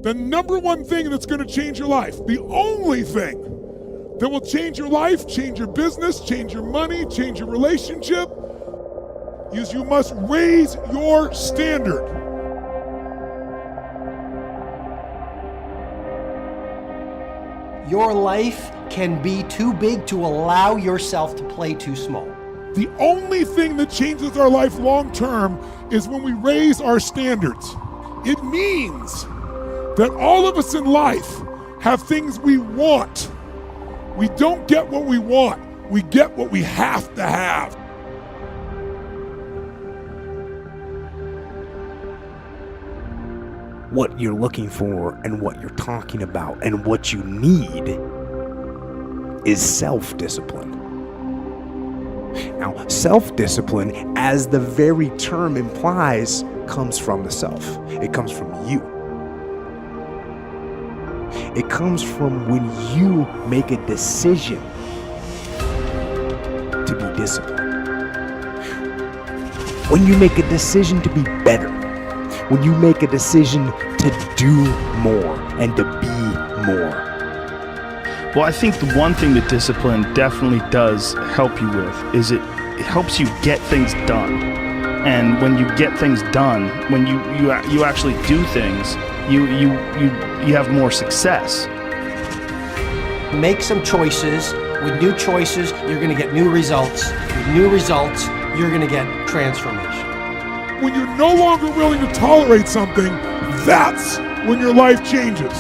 The number one thing that's going to change your life, the only thing that will change your life, change your business, change your money, change your relationship, is you must raise your standard. Your life can be too big to allow yourself to play too small. The only thing that changes our life long term is when we raise our standards. It means that all of us in life have things we want. We don't get what we want, we get what we have to have. What you're looking for and what you're talking about and what you need is self-discipline. Now, self-discipline, as the very term implies, comes from the self. It comes from you. It comes from when you make a decision to be disciplined. When you make a decision to be better. When you make a decision to do more and to be more. Well, I think the one thing that discipline definitely does help you with is it helps you get things done. And when you get things done, when you actually do things, you have more success. Make some choices. With new choices, you're going to get new results. With new results, you're going to get transformation. When you're no longer willing to tolerate something, that's when your life changes.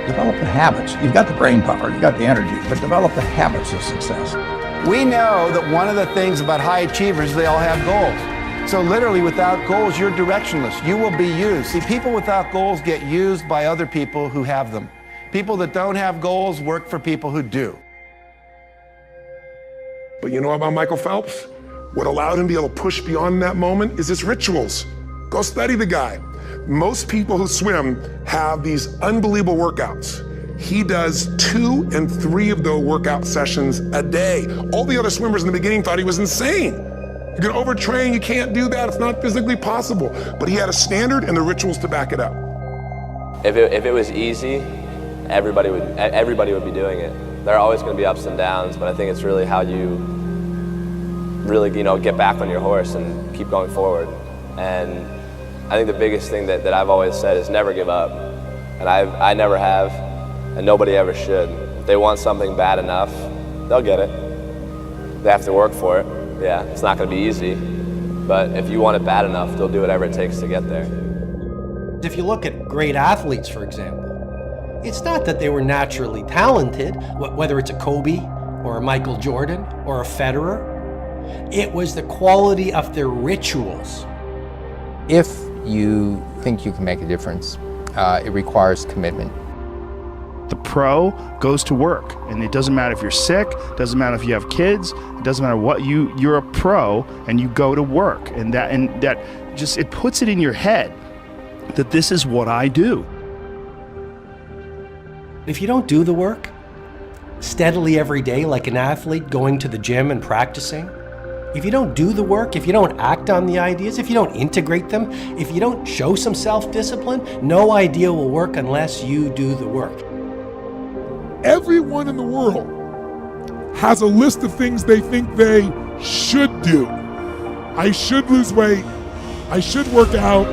Develop the habits. You've got the brain power, you've got the energy, but develop the habits of success. We know that one of the things about high achievers, they all have goals. So literally without goals, you're directionless. You will be used. See, people without goals get used by other people who have them. People that don't have goals work for people who do. But you know about Michael Phelps? What allowed him to be able to push beyond that moment is his rituals. Go study the guy. Most people who swim have these unbelievable workouts. He does 2 and 3 of those workout sessions a day. All the other swimmers in the beginning thought he was insane. You can overtrain, you can't do that, it's not physically possible. But he had a standard and the rituals to back it up. If it was easy, everybody would be doing it. There are always going to be ups and downs, but I think it's really how you really, get back on your horse and keep going forward. And I think the biggest thing that I've always said is never give up. And I never have, and nobody ever should. If they want something bad enough, they'll get it. They have to work for it. Yeah, it's not going to be easy. But if you want it bad enough, they'll do whatever it takes to get there. If you look at great athletes, for example, it's not that they were naturally talented, whether it's a Kobe or a Michael Jordan or a Federer. It was the quality of their rituals. If you think you can make a difference, it requires commitment. The pro goes to work, and it doesn't matter if you're sick, it doesn't matter if you have kids, it doesn't matter what you're a pro and you go to work, and that just, it puts it in your head that this is what I do. If you don't do the work steadily every day like an athlete going to the gym and practicing, if you don't do the work, if you don't act on the ideas, if you don't integrate them, if you don't show some self-discipline, no idea will work unless you do the work. Everyone in the world has a list of things they think they should do. I should lose weight. I should work out.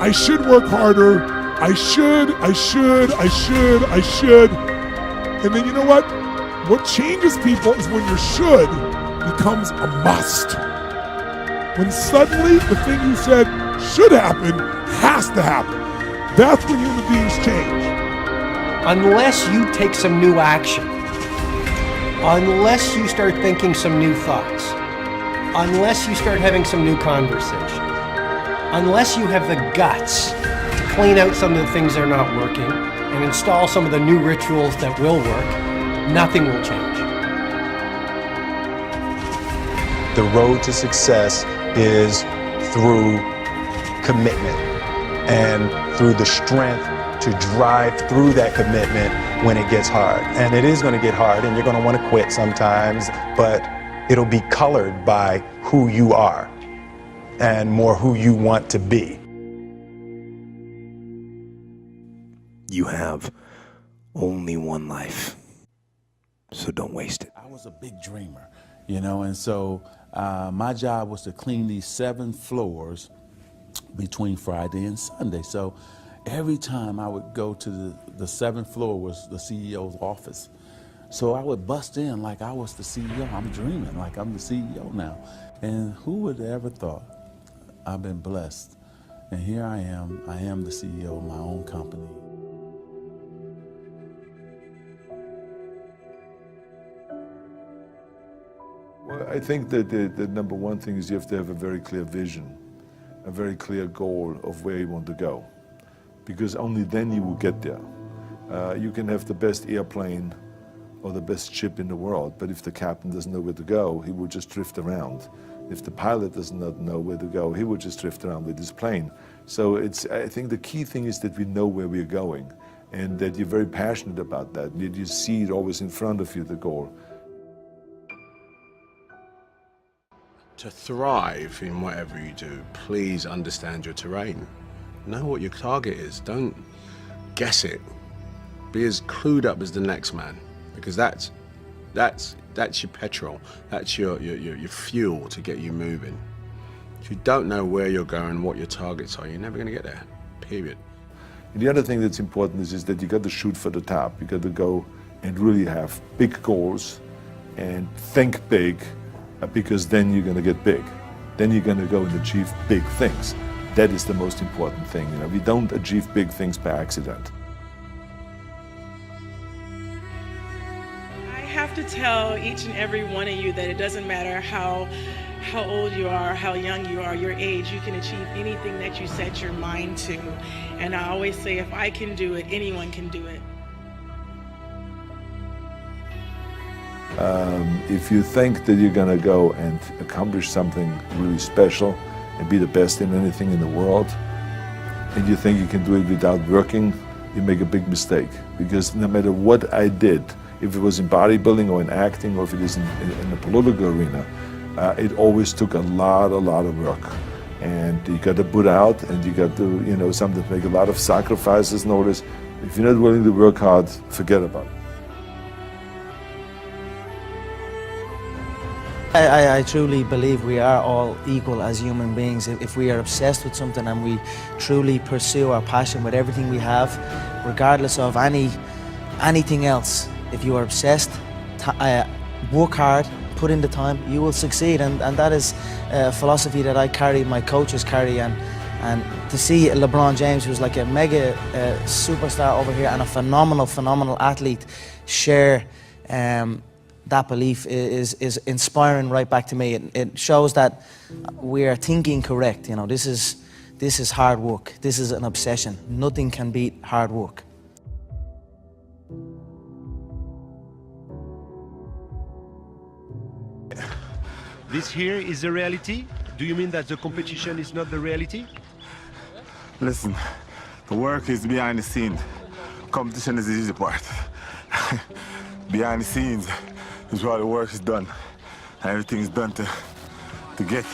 I should work harder. I should. And then you know what? What changes people is when your should becomes a must. When suddenly the thing you said should happen has to happen. That's when human beings change. Unless you take some new action, unless you start thinking some new thoughts, unless you start having some new conversation, unless you have the guts to clean out some of the things that are not working and install some of the new rituals that will work, nothing will change. The road to success is through commitment and through the strength to drive through that commitment when it gets hard. And it is going to get hard and you're going to want to quit sometimes, but it'll be colored by who you are and more who you want to be. You have only one life, so don't waste it. I was a big dreamer, and so my job was to clean these 7 floors between Friday and Sunday. So every time I would go to the 7th floor was the CEO's office. So I would bust in like I was the CEO. I'm dreaming like I'm the CEO now. And who would have ever thought? I've been blessed. And here I am the CEO of my own company. Well, I think that the number one thing is you have to have a very clear vision, a very clear goal of where you want to go, because only then you will get there. You can have the best airplane or the best ship in the world, but if the captain doesn't know where to go, he will just drift around. If the pilot does not know where to go, he will just drift around with his plane. So I think the key thing is that we know where we're going and that you're very passionate about that, that you see it always in front of you, the goal. To thrive in whatever you do, please understand your terrain. Know what your target is. Don't guess it. Be as clued up as the next man, because that's your petrol. That's your fuel to get you moving. If you don't know where you're going, what your targets are, you're never going to get there. Period. And the other thing that's important is that you got to shoot for the top. You got to go and really have big goals and think big, because then you're going to get big. Then you're going to go and achieve big things. That is the most important thing. We don't achieve big things by accident. I have to tell each and every one of you that it doesn't matter how old you are, how young you are, your age, you can achieve anything that you set your mind to. And I always say, if I can do it, anyone can do it. If you think that you're going to go and accomplish something really special and be the best in anything in the world, and you think you can do it without working, you make a big mistake. Because no matter what I did, if it was in bodybuilding or in acting or if it is in the political arena, it always took a lot of work. And you got to put out, and you got to, sometimes make a lot of sacrifices. Notice, if you're not willing to work hard, forget about it. I truly believe we are all equal as human beings. If we are obsessed with something and we truly pursue our passion with everything we have, regardless of anything else, if you are obsessed, work hard, put in the time, you will succeed. And that is a philosophy that I carry, my coaches carry. And to see LeBron James, who's like a mega superstar over here and a phenomenal athlete, share that belief is inspiring right back to me. It shows that we are thinking correct. This is hard work. This is an obsession. Nothing can beat hard work. This here is the reality? Do you mean that the competition is not the reality? Listen, the work is behind the scenes. Competition is the easy part. Behind the scenes is where the work is done. Everything is done to get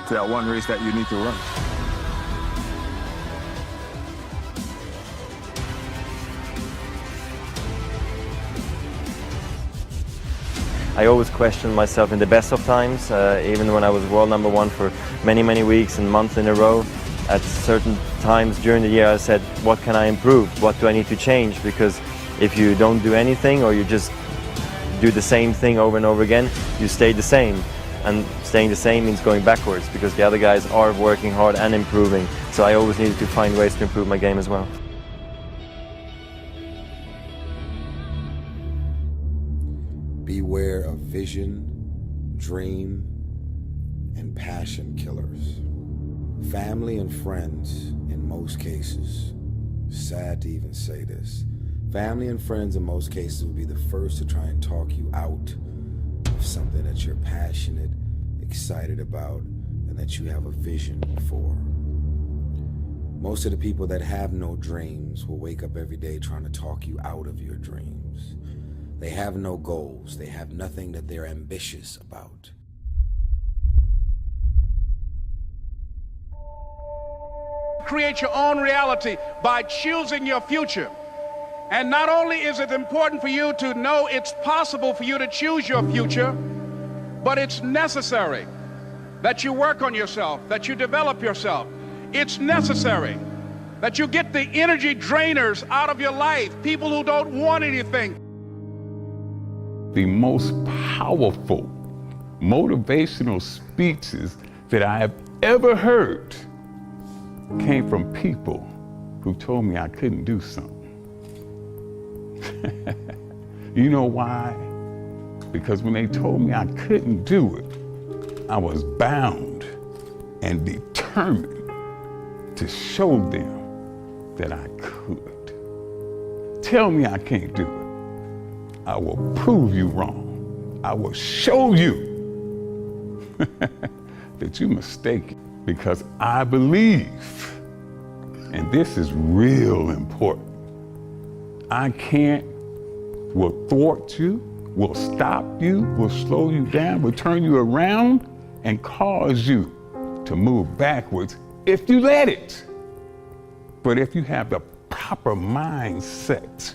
to that one race that you need to run. I always questioned myself in the best of times, even when I was world #1 for many weeks and months in a row. At certain times during the year I said, what can I improve? What do I need to change? Because if you don't do anything or you just do the same thing over and over again, you stay the same. And staying the same means going backwards because the other guys are working hard and improving. So I always needed to find ways to improve my game as well. Beware of vision, dream, and passion killers. Family and friends, in most cases, sad to even say this, family and friends in most cases will be the first to try and talk you out of something that you're passionate, excited about, and that you have a vision for. Most of the people that have no dreams will wake up every day trying to talk you out of your dreams. They have no goals. They have nothing that they're ambitious about. Create your own reality by choosing your future. And not only is it important for you to know it's possible for you to choose your future, but it's necessary that you work on yourself, that you develop yourself. It's necessary that you get the energy drainers out of your life, people who don't want anything. The most powerful motivational speeches that I have ever heard came from people who told me I couldn't do something. You know why? Because when they told me I couldn't do it, I was bound and determined to show them that I could. Tell me I can't do it. I will prove you wrong. I will show you that you're mistaken, because I believe, and this is real important, I can't, will thwart you, will stop you, will slow you down, will turn you around and cause you to move backwards if you let it. But if you have the proper mindset,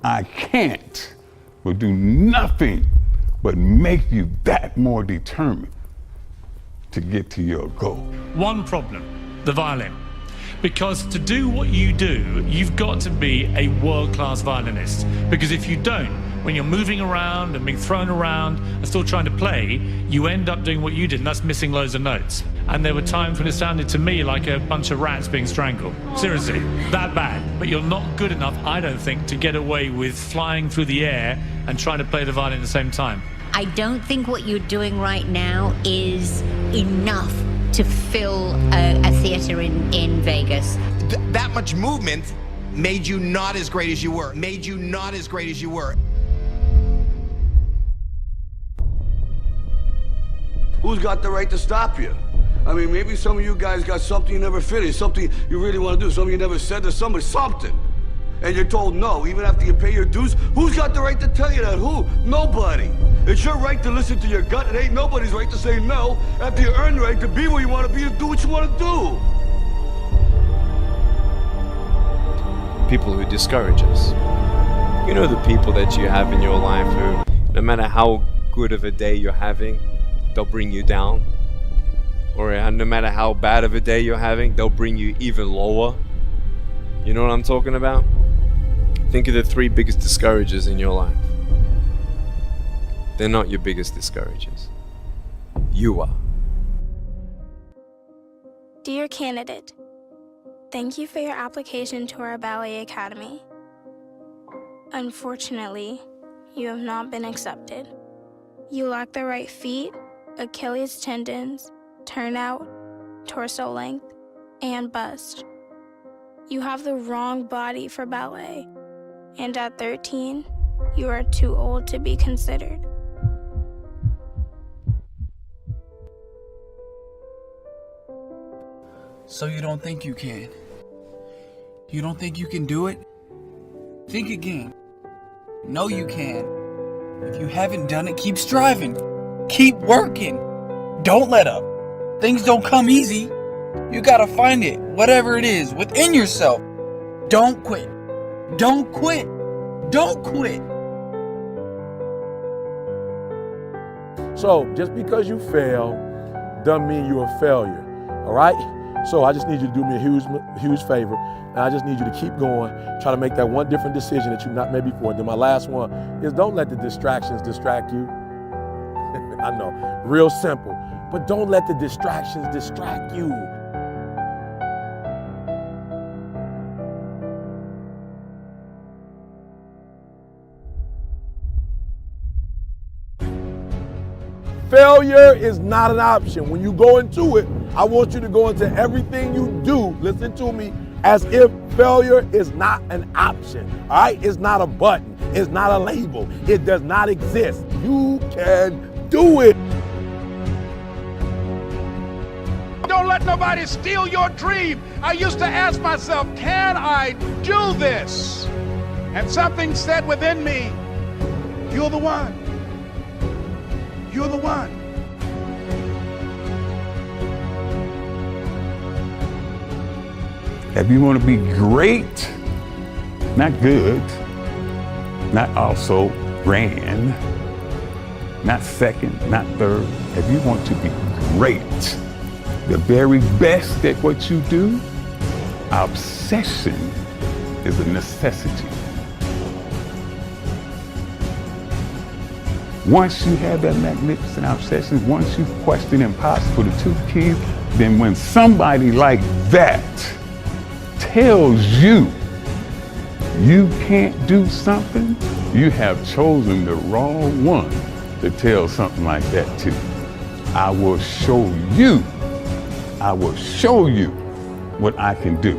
I can't will do nothing but make you that more determined to get to your goal. One problem, the violin. Because to do what you do, you've got to be a world-class violinist. Because if you don't, when you're moving around and being thrown around and still trying to play, you end up doing what you did, and that's missing loads of notes. And there were times when it sounded to me like a bunch of rats being strangled. Seriously, that bad. But you're not good enough, I don't think, to get away with flying through the air and trying to play the violin at the same time. I don't think what you're doing right now is enough to fill a theater in Vegas. That much movement made you not as great as you were. Made you not as great as you were. Who's got the right to stop you? I mean, maybe some of you guys got something you never finished, something you really want to do, something you never said to somebody, something. And you're told no, even after you pay your dues. Who's got the right to tell you that? Who? Nobody. It's your right to listen to your gut. It ain't nobody's right to say no after you earn the right to be where you want to be, to do what you want to do. People who discourage us. You know, the people that you have in your life who, no matter how good of a day you're having, they'll bring you down. Or no matter how bad of a day you're having, they'll bring you even lower. You know what I'm talking about? Think of the 3 biggest discouragers in your life. They're not your biggest discouragers. You are. Dear candidate, thank you for your application to our ballet academy. Unfortunately, you have not been accepted. You lack the right feet, Achilles tendons, turnout, torso length, and bust. You have the wrong body for ballet, and at 13, you are too old to be considered. So you don't think you can? You don't think you can do it? Think again. No, you can. If you haven't done it, keep striving. Keep working. Don't let up. Things don't come easy. You gotta find it, whatever it is, within yourself. Don't quit. Don't quit. Don't quit. So just because you fail doesn't mean you're a failure, all right? So I just need you to do me a huge favor, and I just need you to keep going, try to make that one different decision that you've not made before. Then my last one is don't let the distractions distract you. I know, real simple, but don't let the distractions distract you. Failure is not an option. When you go into it, I want you to go into everything you do, listen to me, as if failure is not an option, all right? It's not a button. It's not a label. It does not exist. You can do it. Don't let nobody steal your dream. I used to ask myself, can I do this? And something said within me, you're the one. You're the one. If you want to be great, Not good, not also grand, not second, not third. If you want to be great, the very best at what you do, obsession is a necessity. Once you have that magnificent obsession, once you question impossible, the two keys, then when somebody like that tells you you can't do something, you have chosen the wrong one to tell something like that to. I will show you what I can do.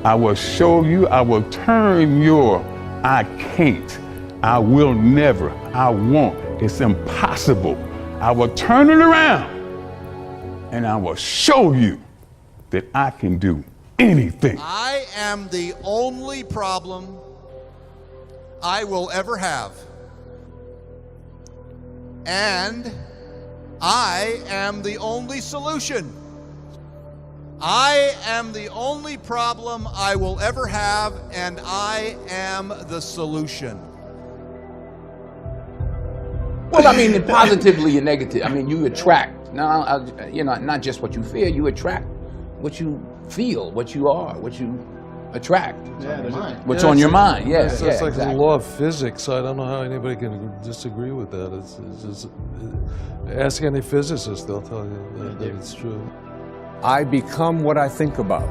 I will show you, I will turn your I can't, I will never, I won't, it's impossible. I will turn it around and I will show you that I can do anything. I am the only problem I will ever have. And I am the only solution. I am the only problem I will ever have, and I am the solution. Well, I mean, positively and negative. I mean, you attract. Now, not just what you fear. You attract what you feel, what you are, what you attract. What's on your mind? Yes, It's like exactly. the law of physics. I don't know how anybody can disagree with that. It's just, ask any physicist; they'll tell you that it's true. I become what I think about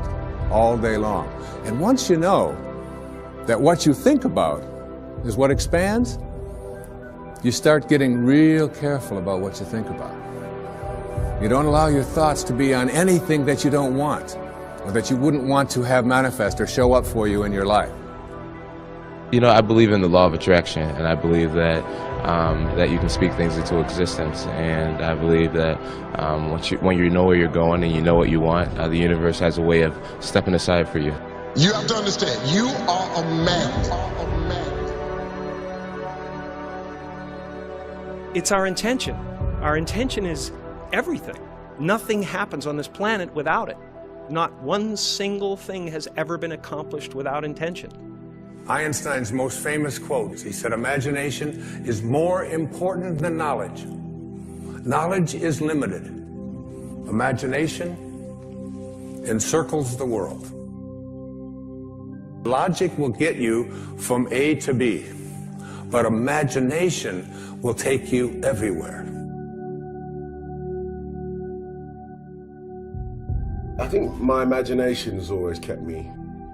all day long. And once you know that what you think about is what expands, you start getting real careful about what you think about. You don't allow your thoughts to be on anything that you don't want, or that you wouldn't want to have manifest or show up for you in your life. You know, I believe in the law of attraction, and I believe that that you can speak things into existence. And I believe that when you know where you're going and you know what you want, the universe has a way of stepping aside for you. You have to understand, you are a magnet. It's our intention. Our intention is everything. Nothing happens on this planet without it. Not one single thing has ever been accomplished without intention. Einstein's most famous quote, he said, imagination is more important than knowledge. Knowledge is limited. Imagination encircles the world. Logic will get you from A to B, but imagination will take you everywhere. I think my imagination has always kept me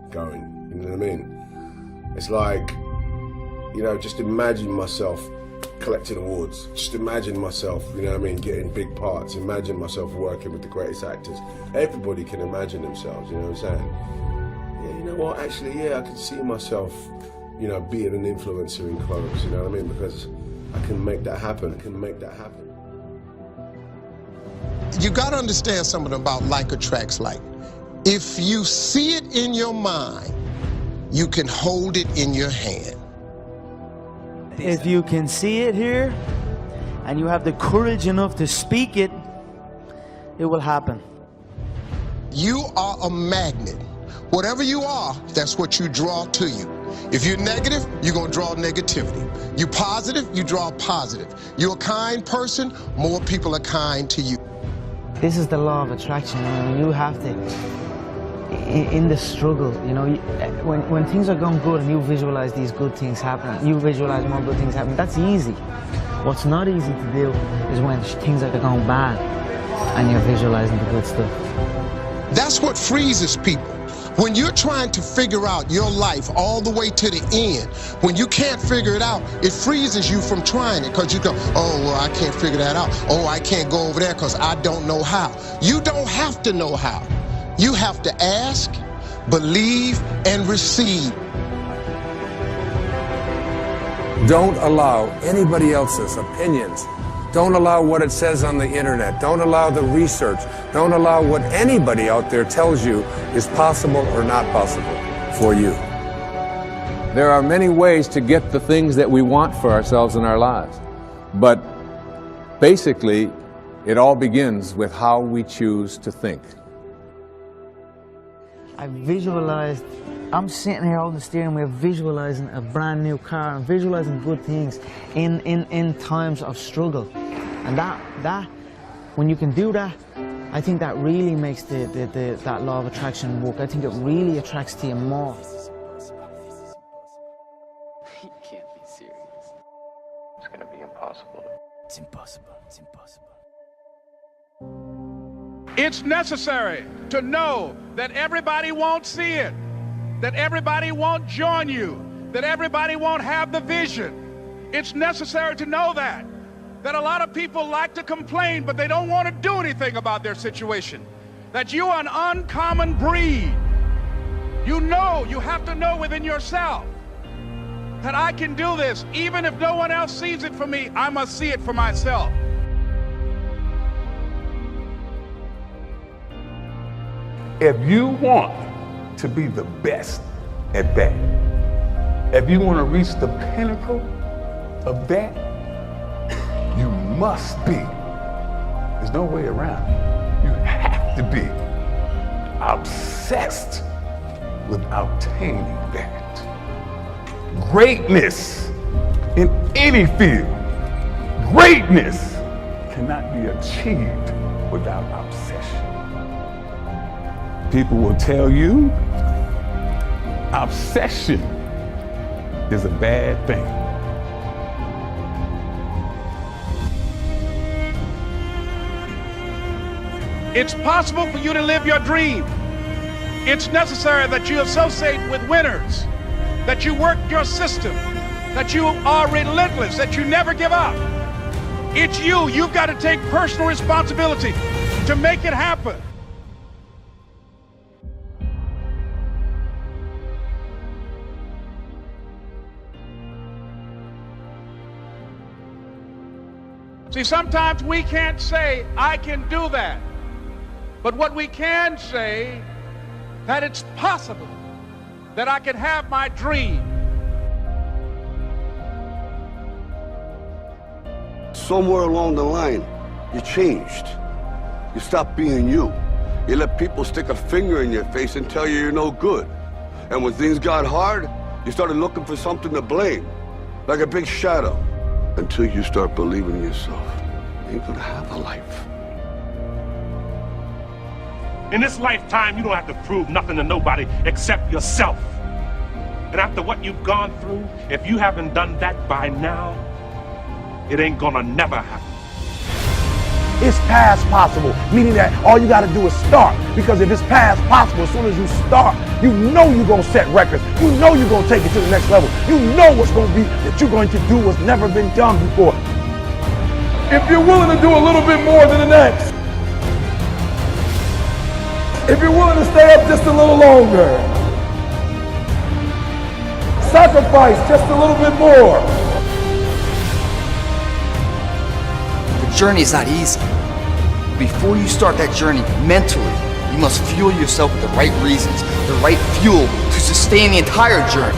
going, you know what I mean? It's like, you know, just imagine myself collecting awards. Just imagine myself, you know what I mean, getting big parts. Imagine myself working with the greatest actors. Everybody can imagine themselves, you know what I'm saying? Yeah, you know what, actually, yeah, I could see myself, you know, being an influencer in clothes, you know what I mean? Because I can make that happen, You got to understand something about like attracts like. If you see it in your mind, you can hold it in your hand. If you can see it here, and you have the courage enough to speak it, it will happen. You are a magnet. Whatever you are, that's what you draw to you. If you're negative, you're going to draw negativity. You're positive, you draw positive. You're a kind person, more people are kind to you. This is the law of attraction. I mean, you have to, in the struggle, you know, when things are going good and you visualize these good things happening, you visualize more good things happening, that's easy. What's not easy to do is when things are going bad and you're visualizing the good stuff. That's what freezes people. When you're trying to figure out your life all the way to the end, when you can't figure it out, it freezes you from trying it because you go, oh, well, I can't figure that out. Oh, I can't go over there because I don't know how. You don't have to know how. You have to ask, believe, and receive. Don't allow anybody else's opinions. Don't allow what it says on the internet. Don't allow the research. Don't allow what anybody out there tells you is possible or not possible for you. There are many ways to get the things that we want for ourselves in our lives. But basically, it all begins with how we choose to think. I visualized I'm sitting here holding the steering wheel, visualizing a brand new car and visualizing good things in times of struggle. And that, when you can do that, I think that really makes that law of attraction work. I think it really attracts to you more. You can't be serious. It's gonna be impossible. It's impossible. It's impossible. It's necessary to know that everybody won't see it, that everybody won't join you, that everybody won't have the vision. It's necessary to know that a lot of people like to complain, but they don't want to do anything about their situation, that you are an uncommon breed. You know, you have to know within yourself that I can do this. Even if no one else sees it for me, I must see it for myself. If you want to be the best at that, if you want to reach the pinnacle of that, you must be. There's no way around it. You have to be obsessed with obtaining that. Greatness in any field, greatness cannot be achieved without obsession. People will tell you obsession is a bad thing. It's possible for you to live your dream. It's necessary that you associate with winners, that you work your system, that you are relentless, that you never give up. It's you. You've got to take personal responsibility to make it happen. See, sometimes we can't say, I can do that. But what we can say, that it's possible that I can have my dream. Somewhere along the line, you changed. You stopped being you. You let people stick a finger in your face and tell you you're no good. And when things got hard, you started looking for something to blame, like a big shadow. Until you start believing in yourself, you ain't gonna have a life. In this lifetime, you don't have to prove nothing to nobody except yourself. And after what you've gone through, if you haven't done that by now, it ain't gonna never happen. It's past possible, meaning that all you gotta do is start. Because if it's past possible, as soon as you start, you know you're gonna set records. You know you're gonna take it to the next level. You know what's gonna be that you're going to do what's never been done before. If you're willing to do a little bit more than the next, if you're willing to stay up just a little longer, sacrifice just a little bit more. The journey is not easy. Before you start that journey mentally, you must fuel yourself with the right reasons, the right fuel to sustain the entire journey.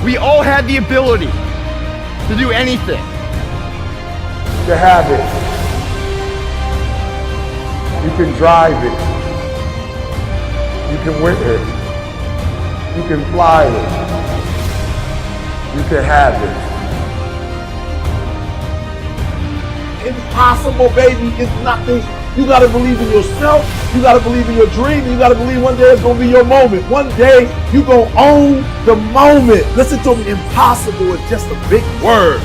We all have the ability to do anything. You have it. You can drive it. You can win it. You can fly it. You can have it. Impossible, baby, is nothing. You gotta believe in yourself. You gotta believe in your dream. You gotta believe one day it's gonna be your moment. One day you gonna own the moment. Listen to me, impossible is just a big word.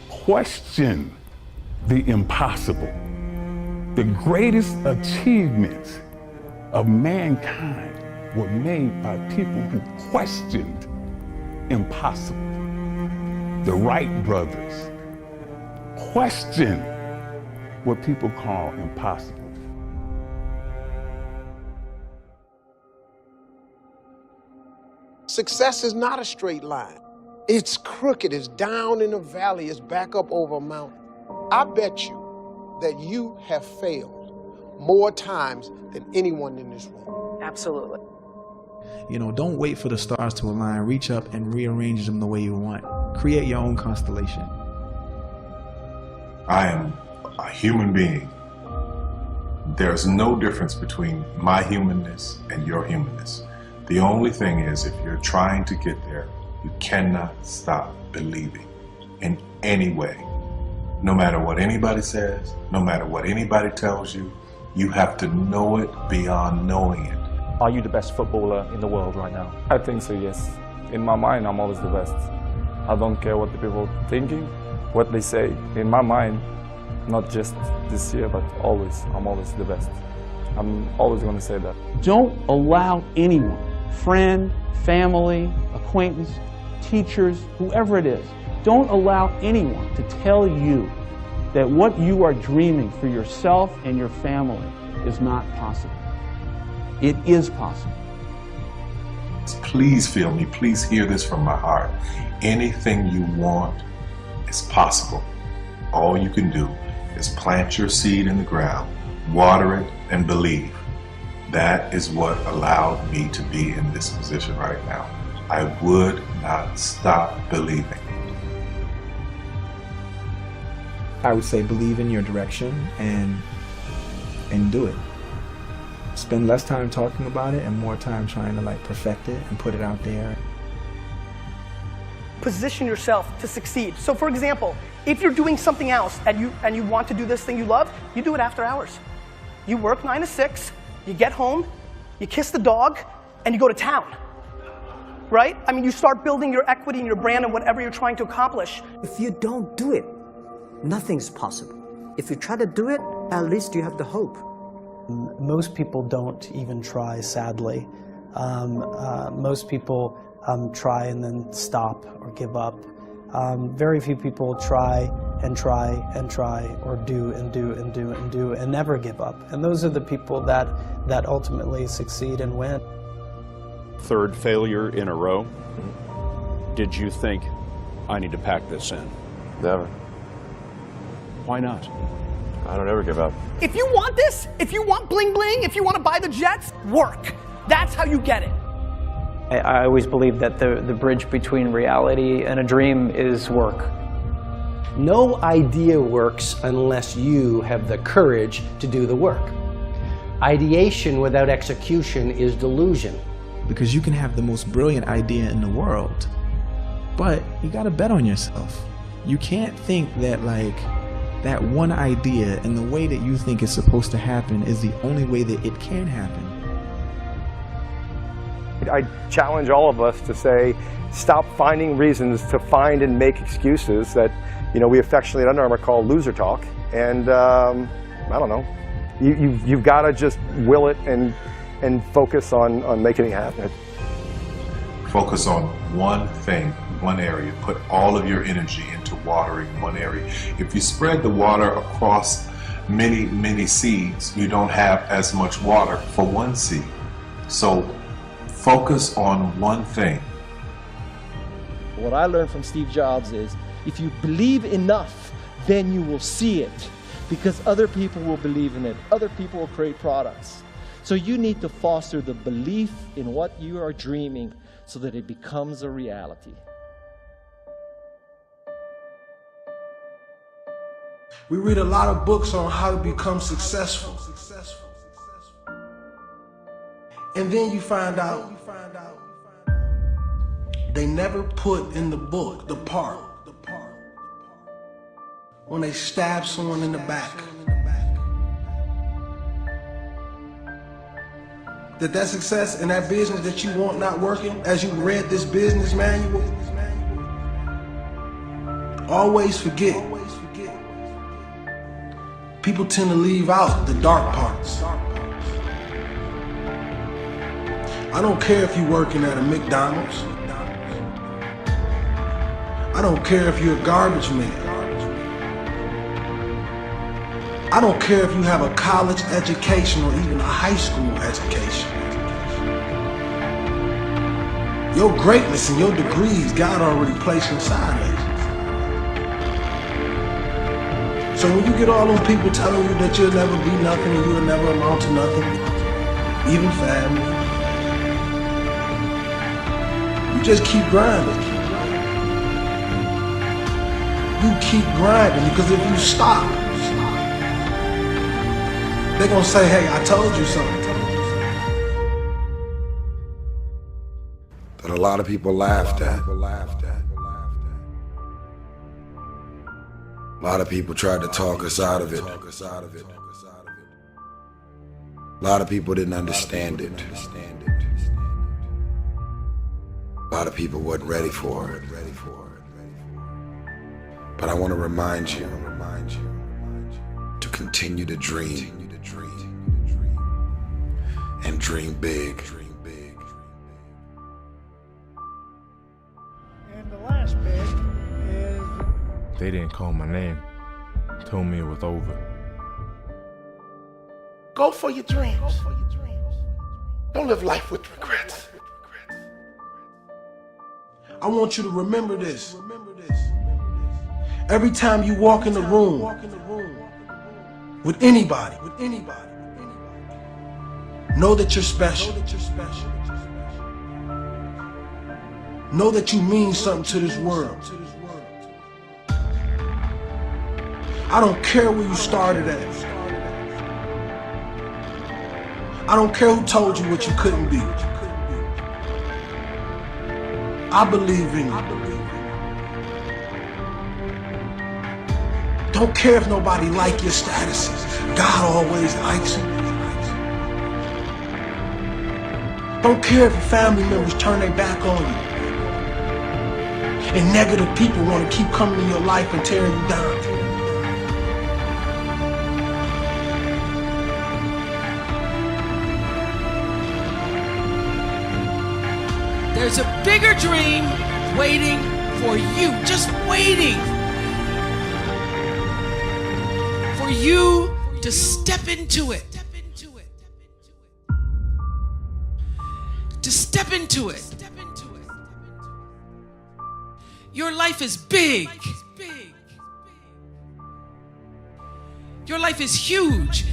Question the impossible. The greatest achievements of mankind were made by people who questioned impossible. The Wright brothers questioned what people call impossible. Success is not a straight line. It's crooked, it's down in a valley, it's back up over a mountain. I bet you that you have failed more times than anyone in this room. Absolutely. You know, don't wait for the stars to align. Reach up and rearrange them the way you want. Create your own constellation. I am a human being. There's no difference between my humanness and your humanness. The only thing is, if you're trying to get there, you cannot stop believing in any way. No matter what anybody says, no matter what anybody tells you, you have to know it beyond knowing it. Are you the best footballer in the world right now? I think so, yes. In my mind, I'm always the best. I don't care what the people are thinking, what they say. In my mind, not just this year, but always, I'm always the best. I'm always going to say that. Don't allow anyone, friend, family, acquaintance, teachers, whoever it is, don't allow anyone to tell you that what you are dreaming for yourself and your family is not possible. It is possible. Please feel me, please hear this from my heart. Anything you want is possible. All you can do is plant your seed in the ground, water it, and believe. That is what allowed me to be in this position right now. I would not stop believing. I would say believe in your direction and do it. Spend less time talking about it and more time trying to like perfect it and put it out there. Position yourself to succeed. So for example, if you're doing something else and you want to do this thing you love, you do it after hours. You work 9 to 6, you get home, you kiss the dog, and you go to town. Right? I mean, you start building your equity and your brand and whatever you're trying to accomplish. If you don't do it, nothing's possible. If you try to do it, at least you have the hope. Most people don't even try, sadly. Most people try and then stop or give up. Very few people try and try and try, or do and do and do and do and never give up. And those are the people that ultimately succeed and win. Third failure in a row. Did you think, I need to pack this in? Never. Why not? I don't ever give up. If you want this, if you want bling bling, if you want to buy the jets, work. That's how you get it. I always believe that the bridge between reality and a dream is work. No idea works unless you have the courage to do the work. Ideation without execution is delusion. Because you can have the most brilliant idea in the world, but you gotta bet on yourself. You can't think that like that one idea and the way that you think it's supposed to happen is the only way that it can happen. I challenge all of us to say, stop finding reasons to find and make excuses that, you know, we affectionately at Under Armour call loser talk. And I don't know, you've got to just will it and focus on making it happen. Focus on one thing, one area. Put all of your energy into watering one area. If you spread the water across many seeds, you don't have as much water for one seed. So focus on one thing. What I learned from Steve Jobs is, if you believe enough, then you will see it, because other people will believe in it. Other people will create products. So you need to foster the belief in what you are dreaming so that it becomes a reality. We read a lot of books on how to become successful. And then you find out they never put in the book the part when they stab someone in the back. That success and that business that you want not working, as you read this business manual, always forget. People tend to leave out the dark parts. I don't care if you're working at a McDonald's. I don't care if you're a garbage man. I don't care if you have a college education or even a high school education. Your greatness and your degrees, God already placed inside of you. So when you get all those people telling you that you'll never be nothing and you'll never amount to nothing, even family, You just keep grinding. You keep grinding, because if you stop, they're gonna say, hey, I told you something. That a lot of people laughed at. A lot of people tried to talk us out of it. A lot of people didn't understand it. A lot of people wasn't ready for it. But I want to remind you to continue to dream and dream big. And the last bit is... They didn't call my name. Told me it was over. Go for your dreams. Don't live life with regrets. I want you to remember this. Every time you walk in the room with anybody, know that you're special. Know that you mean something to this world. I don't care where you started at. I don't care who told you what you couldn't be. I believe in you. Don't care if nobody like your statuses. God always likes you. Don't care if your family members turn their back on you. And negative people want to keep coming in your life and tearing you down. There's a bigger dream waiting for you, just waiting for you to step into it. To step into it. Your life is big. Your life is huge.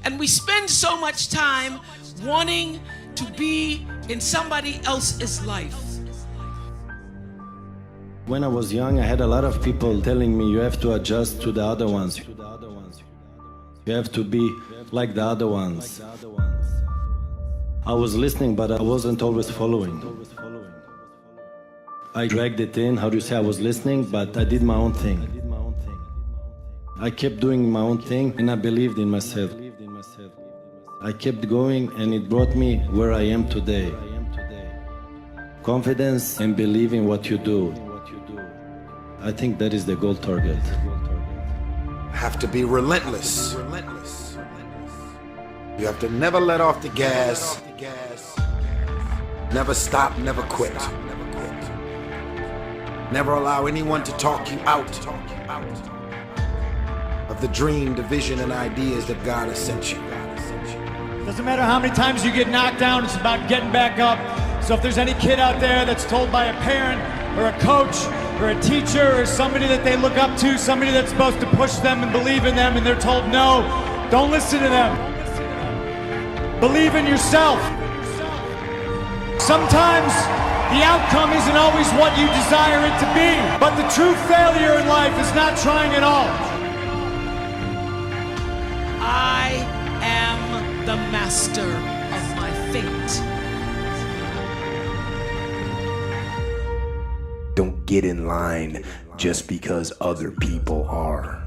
And we spend so much time wanting to be in somebody else's life. When I was young, I had a lot of people telling me you have to adjust to the other ones. You have to be like the other ones. I was listening, but I wasn't always following. I dragged it in, how do you say, I was listening, but I did my own thing. I kept doing my own thing and I believed in myself. I kept going and it brought me where I am today. Confidence and believing what you do. I think that is the goal target. Have to be relentless. You have to never let off the gas. Never stop, never quit. Never allow anyone to talk you out of the dream, the vision, and ideas that God has sent you. Doesn't matter how many times you get knocked down, it's about getting back up. So if there's any kid out there that's told by a parent or a coach or a teacher or somebody that they look up to, somebody that's supposed to push them and believe in them, and they're told no, don't listen to them. Believe in yourself. Sometimes the outcome isn't always what you desire it to be, but the true failure in life is not trying at all. I am the master of my fate. Don't get in line just because other people are.